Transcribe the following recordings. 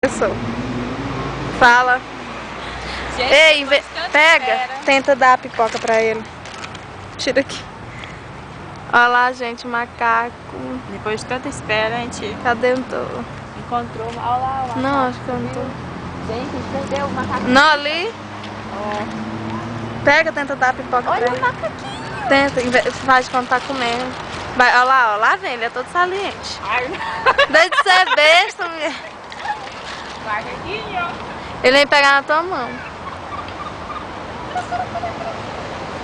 Pessoa. Fala. Gente, Ei, pega, espera. tenta dar a pipoca pra ele. Tira aqui. Olha lá, gente, macaco. Depois de tanta espera, a gente Cadê o tô? encontrou. Olha lá, o macaco. Não, acho que eu não tô. Gente, a gente perdeu o macaco. Não, ali. Ó. Pega, tenta dar a pipoca pra Olha ele. o macaquinho. Tenta, faz quando tá comendo. Vai, ó lá vem, ele é todo saliente. Ai, Desde de ser besta, mulher. macaquinho. Ele vem pegar na tua mão.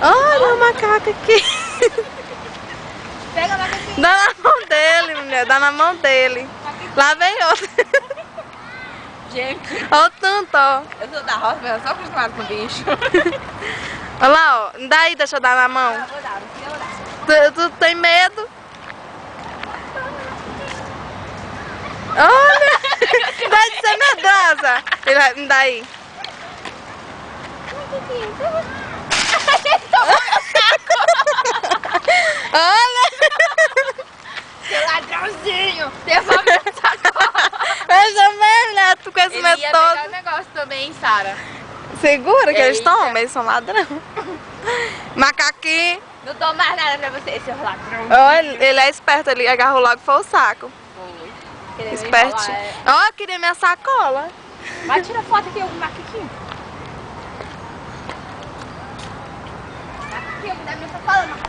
Olha o macaco aqui. Pega o macaquinho. Dá na mão dele, mulher. Dá na mão dele. Lá vem outro. Gente, Olha o tanto, ó. eu sou da roça, mas eu sou acostumada com bicho. Olha lá, ó. Daí, deixa eu dar na mão. Eu vou dar, não sei Tu tem medo? Olha! Dá de ser medrosa. Ele vai me dar aí. Olha! Seu ladrãozinho! Devolve minha sacola! Mais ou menos, né? Tu com esse Ele medo ia pegar o todo. negócio também, Sara. Segura que eles Eita. tomam, eles são ladrão. Macaquinho. Não dou mais nada pra você, seu ladrão. Olha, ele é esperto, ele agarrou logo foi o saco. Querendo Espertinho. enrolar, Ó, eu queria minha sacola. Vai tirar foto aqui, o macaquinho. Macaquinho, me dá minha sacola, macaquinho.